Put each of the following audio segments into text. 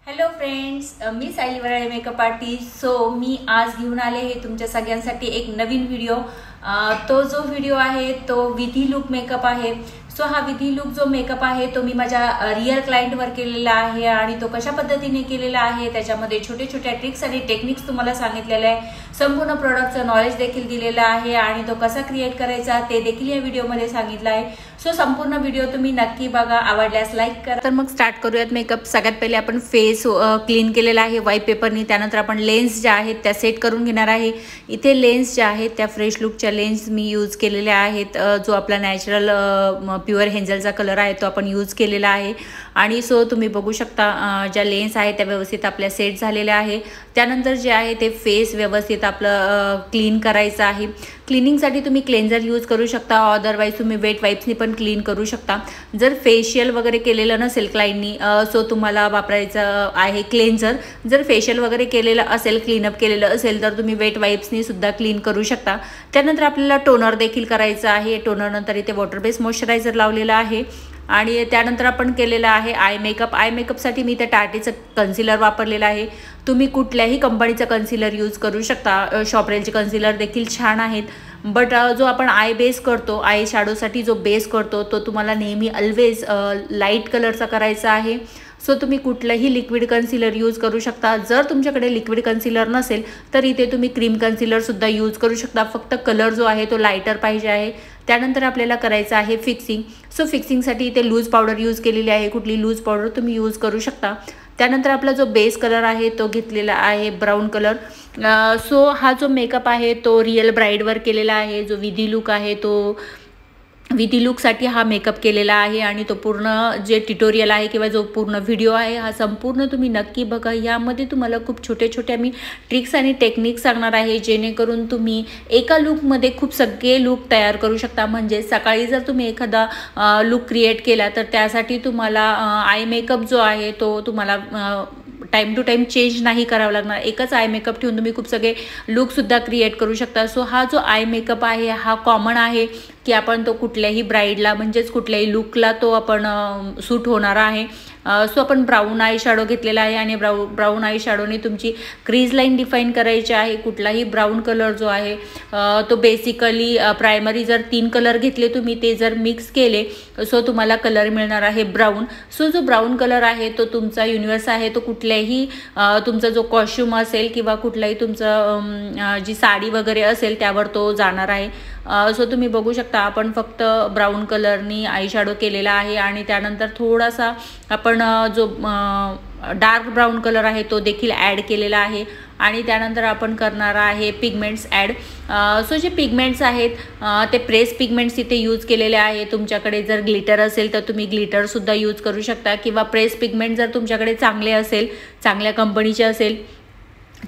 Hello friends, मी सायली वराळे makeup artist. So मी आज घेऊन आले हे तुमच्या सगळ्यांसाठी एक नवीन व्हिडिओ. तो जो व्हिडिओ आहे तो विधी लुक मेकअप आहे. सो हा विधी लुक जो मेकअप आहे तो मी माझ्या रिअल क्लायंटवर केलेला आहे आणि तो कशा पद्धतीने केलेला आहे, त्याच्यामध्ये छोटे छोट्या ट्रिक्स आणि टेक्निक्स तुम्हाला सांगितलेले आहे. संपूर्ण प्रोडक्टचं नॉलेज देखील दिलेलं आहे आणि तो कसा क्रिएट करायचा ते देखील या व्हिडिओमध्ये सांगितलं आहे. सो संपूर्ण व्हिडिओ तुम्ही नक्की बघा, आवडल्यास लाईक करा. तर मग स्टार्ट करूयात मेकअप. सगळ्यात पहिले आपण फेस क्लीन केलेला आहे व्हाईट पेपरनी. त्यानंतर आपण लेन्स ज्या आहेत त्या सेट करून घेणार आहे. इथे लेन्स ज्या आहेत त्या फ्रेश लुकच्या लेन्स मी यूज केलेल्या आहेत. जो आपला नॅचरल प्युअर हेंजलचा कलर आहे तो आपण यूज केलेला आहे. आणि सो तुम्ही बघू शकता ज्या लेन्स आहेत त्या व्यवस्थित आपल्या सेट झालेल्या आहे. त्यानंतर जे आहे ते फेस व्यवस्थित आपलं क्लीन करायचं आहे. क्लिनिंगसाठी तुम्ही क्लेन्झर यूज करू शकता, अदरवाईज तुम्ही वेट वाईप्सनी पण क्लीन करू शकता. जर फेशियल वगैरे केलेलं नसेल क्लायंटनी सो तुम्हाला वापरायचं आहे क्लेन्झर. जर फेशियल वगैरे केलेलं असेल, क्लीनअप केलेलं असेल तर तुम्ही वेट वाईप्सनी सुद्धा क्लीन करू शकता. त्यानंतर आपल्याला टोनर देखील करायचं आहे. टोनर नंतर इथे वॉटर बेस्ड मॉइश्चरायझर लावलेला आहे. आणि त्यानंतर आपण केलेलं आहे आय मेकअप. आय मेकअपसाठी मी त्या टार्टेचं कन्सिलर वापरलेलं आहे. तुम्ही कुठल्याही कंपनीचं कन्सिलर यूज करू शकता. शॉपरेलचे कन्सिलर देखील छान आहेत. बट जो आपण आय बेस करतो, आय शॅडोसाठी जो बेस करतो तो तुम्हाला नेहमी ऑलवेज लाईट कलरचा करायचा आहे. सो तुम्ही कुठलंही लिक्विड कन्सिलर यूज करू शकता. जर तुमच्याकडे लिक्विड कन्सिलर नसेल तर इथे तुम्ही क्रीम कन्सिलरसुद्धा यूज करू शकता. फक्त कलर जो आहे तो लायटर पाहिजे आहे. त्यानंतर आपल्याला करायचं आहे फिक्सिंग. सो फिक्सिंगसाठी इथे लूज पावडर यूज केलेली आहे. कुठली लूज पावडर तुम्ही यूज करू शकता. त्यानंतर आपला जो बेस कलर आहे तो घेतलेला आहे ब्राऊन कलर. सो हा जो मेकअप आहे तो रिअल ब्राईडवर केलेला आहे. जो विधी लुक आहे तो विधी लुकसाठी हा मेकअप केलेला आहे. आणि तो पूर्ण जे ट्युटोरियल आहे किंवा जो पूर्ण व्हिडिओ आहे हा संपूर्ण तुम्ही नक्की बघा. यामध्ये तुम्हाला खूप छोट्या छोट्या मी ट्रिक्स आणि टेक्निक्स सांगणार आहे, जेणेकरून तुम्ही एका लुकमध्ये खूप सगळे लुक तयार करू शकता. म्हणजे सकाळी जर तुम्ही एखादा लुक क्रिएट केला तर त्यासाठी तुम्हाला आय मेकअप जो आहे तो तुम्हाला टाईम टू टाईम चेंज नाही करावं लागणार. एकच आय मेकअप ठेवून तुम्ही खूप सगळे लुकसुद्धा क्रिएट करू शकता. सो हा जो आय मेकअप आहे हा कॉमन आहे की आपण तो कुठल्याही ब्राईडला म्हणजेच कुठल्याही लुकला तो आपण सूट होणार आहे. सो आपण ब्राऊन आय शॅडो घेतलेला आहे आणि ब्राऊन आय शॅडोने तुमची क्रीज लाईन डिफाईन करायची आहे. कुठलाही ब्राऊन कलर जो आहे तो बेसिकली प्रायमरी जर 3 कलर घेतले तुम्ही, ते जर मिक्स केले सो तुम्हाला कलर मिळणार आहे ब्राऊन. सो जो ब्राऊन कलर आहे तो तुमचा युनिवर्स आहे. तो कुठल्याही तुमचा जो कॉस्ट्यूम असेल किंवा कुठलाही तुमचं जी साडी वगैरे असेल त्यावर तो जाणार आहे. सो तुम्ही बघू शकता आपण फक्त ब्राऊन कलरनी आय शॅडो केलेला आहे. आणि त्यानंतर थोडासा आपण जो डार्क ब्राऊन कलर आहे तो देखील ॲड केलेला आहे. आणि त्यानंतर आपण करणार आहे पिगमेंट्स ॲड. सो जे पिगमेंट्स आहेत ते प्रेस पिगमेंट्स इथे यूज केलेले आहे. तुमच्याकडे जर ग्लिटर असेल तर तुम्ही ग्लिटरसुद्धा यूज करू शकता किंवा प्रेस पिगमेंट जर तुमच्याकडे चांगले असेल, चांगल्या कंपनीचे असेल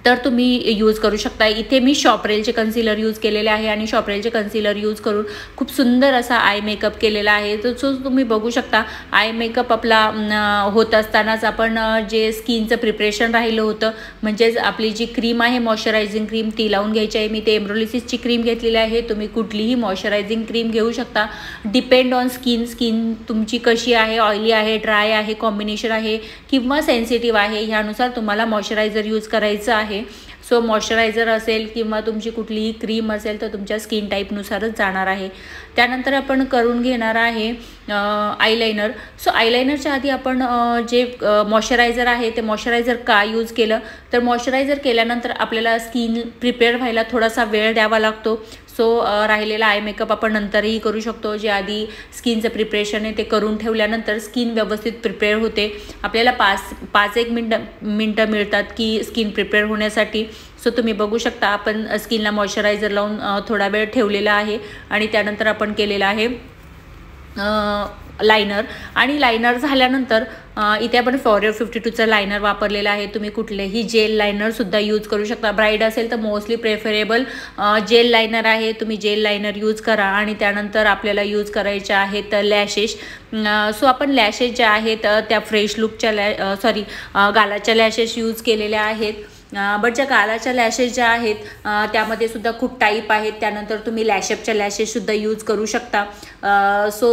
तर तुम्ही यूज करू शकता. इथे मी शॉपरेलचे कन्सिलर यूज केलेले आहे आणि शॉपरेलचे कन्सिलर यूज करून खूप सुंदर असा आय मेकअप केलेला आहे. तर सो तुम्ही बघू शकता आय मेकअप आपला होत असतानाच आपण जे स्किनचं प्रिपरेशन राहिलं होतं, म्हणजेच आपली जी क्रीम आहे मॉइश्चरायझिंग क्रीम ती लावून घ्यायची आहे. मी ते एम्ब्रोलिसिसची क्रीम घेतलेली आहे. तुम्ही कुठलीही मॉइश्चरायझिंग क्रीम घेऊ शकता. डिपेंड ऑन स्किन तुमची कशी आहे, ऑइली आहे, ड्राय आहे, कॉम्बिनेशन आहे किंवा सेन्सिटिव्ह आहे, ह्यानुसार तुम्हाला मॉइश्चरायझर यूज करायचं आहे. सो मॉइश्चरायझर असेल किंवा तुमची कुठलीही क्रीम असेल तर तुमच्या स्किन टाईपनुसारच जाणार आहे. त्यानंतर आपण करून घेणार आहे आयलायनर. सो आयलायनरच्या आधी आपण जे मॉइश्चरायझर आहे ते मॉइश्चरायझर का यूज केलं तर मॉइश्चरायझर केल्यानंतर आपल्याला स्किन प्रिपेअर व्हायला थोडासा वेळ द्यावा लागतो. सो राहिलेला आय मेकअप आपण नंतरही करू शकतो. जे आधी स्किनचं प्रिपरेशन आहे ते करून ठेवल्यानंतर स्किन व्यवस्थित प्रिपेअर होते. आपल्याला 5-1 मिनटं मिळतात की स्किन प्रिपेअर होण्यासाठी. सो तुम्ही बघू शकता आपण स्किनला मॉइश्चरायझर लावून थोडा वेळ ठेवलेला आहे. आणि त्यानंतर आपण केलेला आहे लायनर. आणि लायनर झाल्यानंतर इथे आपण फॉरेवर 52चं लायनर वापरलेलं आहे. तुम्ही कुठलेही जेल लायनरसुद्धा यूज करू शकता. ब्राईड असेल तर मोस्टली प्रेफरेबल जेल लायनर आहे. तुम्ही जेल लायनर यूज करा. आणि त्यानंतर आपल्याला यूज करायचे आहेत लॅशेस. सो आपण लॅशेस ज्या आहेत त्या फ्रेश लुकच्या गालाच्या लॅशेस यूज केलेल्या आहेत. बट ज्या गालाच्या लॅशेस ज्या आहेत त्यामध्ये सुद्धा खूप टाईप आहेत. त्यानंतर तुम्ही लॅशअपच्या लॅशेससुद्धा यूज करू शकता. सो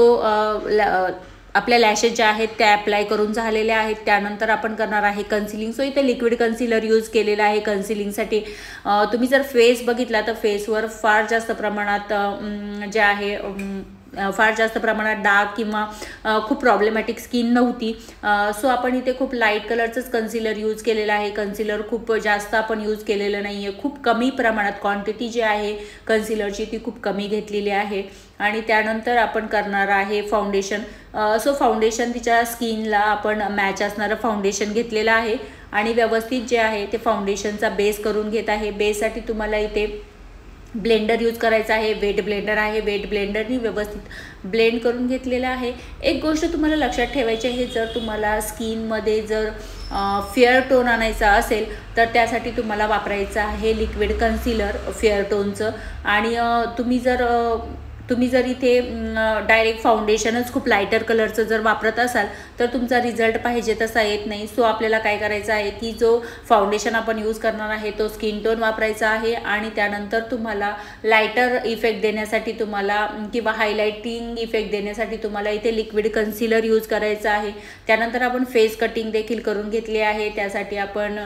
आपल्या लॅशेस ज्या आहेत त्या अप्लाय करून झालेल्या आहेत. त्यानंतर आपण करणार आहे कन्सिलिंग. सो इथे लिक्विड कन्सिलर यूज केलेला आहे कन्सिलिंगसाठी. तुम्ही जर फेस बघितला तर फेसवर फार जास्त प्रमाणात जे आहे फार जास्त प्रमाणात डाग किंवा खूप प्रॉब्लेमॅटिक स्किन नव्हती. सो आपण इथे खूप लाईट कलरचंच कन्सिलर यूज केलेलं आहे. कन्सिलर खूप जास्त आपण यूज केलेलं नाही आहे. खूप कमी प्रमाणात क्वांटिटी जी आहे कन्सिलरची ती खूप कमी घेतलेली आहे. आणि त्यानंतर आपण करणार आहे फाउंडेशन. सो फाउंडेशन तिच्या स्किनला आपण मॅच असणारं फाउंडेशन घेतलेलं आहे आणि व्यवस्थित जे आहे ते फाउंडेशनचा बेस करून घेत आहे. बेससाठी तुम्हाला इथे ब्लेंडर यूज करायचा आहे. वेट ब्लेंडर आहे. वेट ब्लेंडरनी व्यवस्थित ब्लेंड करून घेतलेलं आहे. एक गोष्ट तुम्हाला लक्षात ठेवायची आहे, जर तुम्हाला स्किनमध्ये जर फेअर टोन आणायचा असेल तर त्यासाठी तुम्हाला वापरायचं आहे लिक्विड कन्सिलर फेअर टोनचं. आणि तुम्ही जर इथे डायरेक्ट फाउंडेशनच खूप लायटर कलरचं जर वापरत असाल तर तुमचा रिझल्ट पाहिजे तसा येत नाही. सो आपल्याला काय करायचं आहे की जो फाउंडेशन आपण यूज करणार आहे तो स्किन टोन वापरायचा आहे आणि त्यानंतर तुम्हाला लायटर इफेक्ट देण्यासाठी तुम्हाला किंवा हायलायटिंग इफेक्ट देण्यासाठी तुम्हाला इथे लिक्विड कन्सिलर यूज करायचं आहे. त्यानंतर आपण फेस कटिंग देखील करून घेतली आहे. त्यासाठी आपण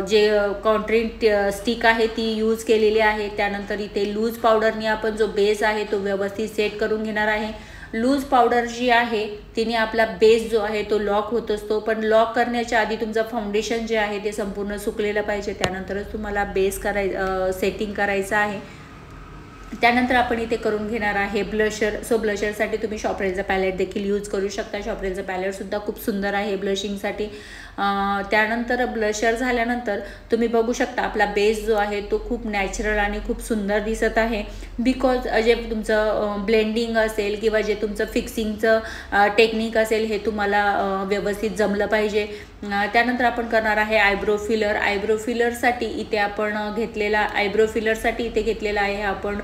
जे कॉन्ट्रीट स्टिक आहे ती यूज केलेली आहे. त्यानंतर इथे लूज पावडरनी आपण जो बेस आहे तो व्यवस्थित सेट करून घेणार आहे. लूज पावडर जी आहे तिने आपला बेस जो आहे तो लॉक होत असतो, पण लॉक करण्याच्या आधी तुमचं फाउंडेशन जे आहे ते संपूर्ण सुकलेलं पाहिजे. त्यानंतरच तुम्हाला बेस सेटिंग करायचं आहे. त्यानंतर आपण इथे करून घेणार आहे ब्लशर. सो ब्लशरसाठी तुम्ही शॉपरेलचा पॅलेट देखील यूज करू शकता. शॉपरेलचा पॅलेटसुद्धा खूप सुंदर आहे ब्लशिंगसाठी. त्यानंतर ब्लशर झाल्यानंतर तुम्ही बघू शकता आपला बेस जो आहे तो खूप नॅचरल आणि खूप सुंदर दिसत आहे. बिकॉज जे तुमचं ब्लेंडिंग असेल किंवा जे तुमचं फिक्सिंगचं टेक्निक असेल हे तुम्हाला व्यवस्थित जमलं पाहिजे. त्यानंतर आपण करणार आहे आयब्रो फिलर. आयब्रो फिलरसाठी इथे आपण घेतलेला आहे आपण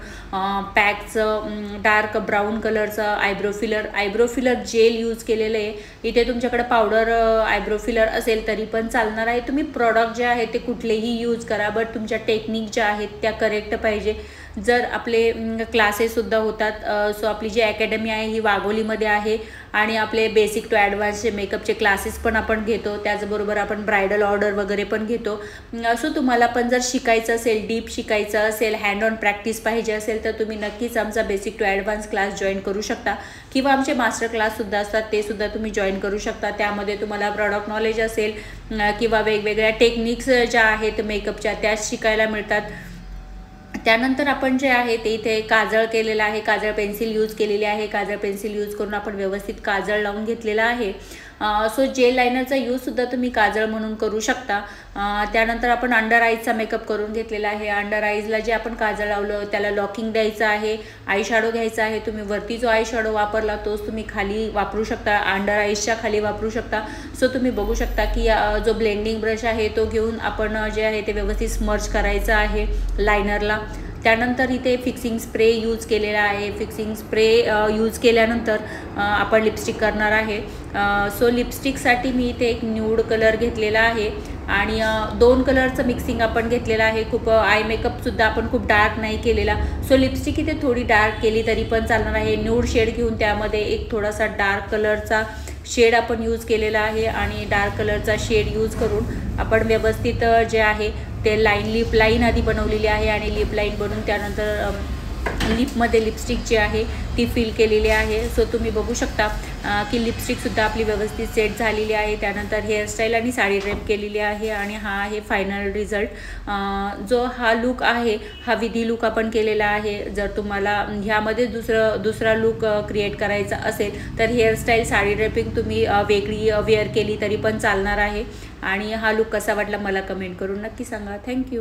पॅकचं डार्क ब्राऊन कलरचं आयब्रो फिलर जेल यूज केलेलं आहे. इथे तुमच्याकडे पावडर आयब्रो फिलर असेल तरी पण चालणार आहे. तुम्ही प्रॉडक्ट जे आहे ते कुठलेही यूज करा, बट तुमच्या टेक्निक ज्या आहेत त्या करेक्ट पाहिजे. जर आपले क्लासेससुद्धा होतात. सो आपली जी अकॅडमी आहे ही वाघोलीमध्ये आहे आणि आपले बेसिक टू ॲडव्हान्सचे मेकअपचे क्लासेस पण आपण घेतो. त्याचबरोबर आपण ब्रायडल ऑर्डर वगैरे पण घेतो. सो तुम्हाला पण जर शिकायचं असेल, डीप शिकायचं असेल, हँड ऑन प्रॅक्टिस पाहिजे असेल तर तुम्ही नक्कीच आमचा basic to advance class join करू शकता किंवा आमचे मास्टर क्लाससुद्धा असतात ते सुद्धा तुम्ही जॉईन करू शकता. त्यामध्ये तुम्हाला प्रॉडक्ट नॉलेज असेल किंवा वेगवेगळ्या टेक्निक्स ज्या आहेत मेकअपच्या त्या शिकायला मिळतात. त्यानंतर आपण जे आहे ते इथे काजळ केलेला आहे. काजळ पेन्सिल यूज केलेली आहे. काजळ पेन्सिल यूज करून आपण व्यवस्थित काजळ लावून घेतलेला आहे. सो जेल लायनरचा यूजसुद्धा तुम्ही काजळ म्हणून करू शकता. त्यानंतर आपण अंडर आईजचा मेकअप करून घेतलेला आहे. अंडर आईजला जे आपण काजळ लावलं त्याला लॉकिंग द्यायचं आहे. आय शॅडो घ्यायचा आहे. तुम्ही वरती जो आय शॅडो वापरला तोच तुम्ही खाली वापरू शकता, अंडर आईजच्या खाली वापरू शकता. सो तुम्ही बघू शकता की जो ब्लेंडिंग ब्रश आहे तो घेऊन आपण जे आहे ते व्यवस्थित स्मर्च करायचं आहे लायनरला. त्यानंतर इथे फिक्सिंग स्प्रे यूज केलेला आहे. फिक्सिंग स्प्रे यूज केल्यानंतर आपण लिपस्टिक करणार आहे. सो लिपस्टिकसाठी मी इथे एक न्यूड कलर घेतलेला आहे आणि 2 कलरचं मिक्सिंग आपण घेतलेलं आहे. खूप आय मेकअपसुद्धा आपण खूप डार्क नाही केलेला. सो लिपस्टिक इथे थोडी डार्क केली तरी पण चालणार आहे. न्यूड शेड घेऊन त्यामध्ये एक थोडासा डार्क कलरचा शेड आपण यूज केलेला आहे आणि डार्क कलरचा शेड यूज करून आपण व्यवस्थित जे आहे ते लिप लाईन आधी बनवलेली आहे आणि लिप लाईन बनवून त्यानंतर लिपमध्ये लिपस्टिक जी आहे ती फिल केलेली आहे. सो तुम्ही बघू शकता की लिपस्टिकसुद्धा आपली व्यवस्थित सेट झालेली आहे. त्यानंतर हेअरस्टाईल आणि साडी ड्रेप केलेली आहे आणि हा आहे फायनल रिझल्ट. जो हा लुक आहे हा विधी लुक आपण केलेला आहे. जर तुम्हाला ह्यामध्ये दुसरा लुक क्रिएट करायचा असेल तर हेअरस्टाईल साडी ड्रेपिंग तुम्ही वेगळी वेअर केली तरी पण चालणार आहे. आणि हा लुक कसा वाटला मला कमेंट करून नक्की सांगा. थँक्यू.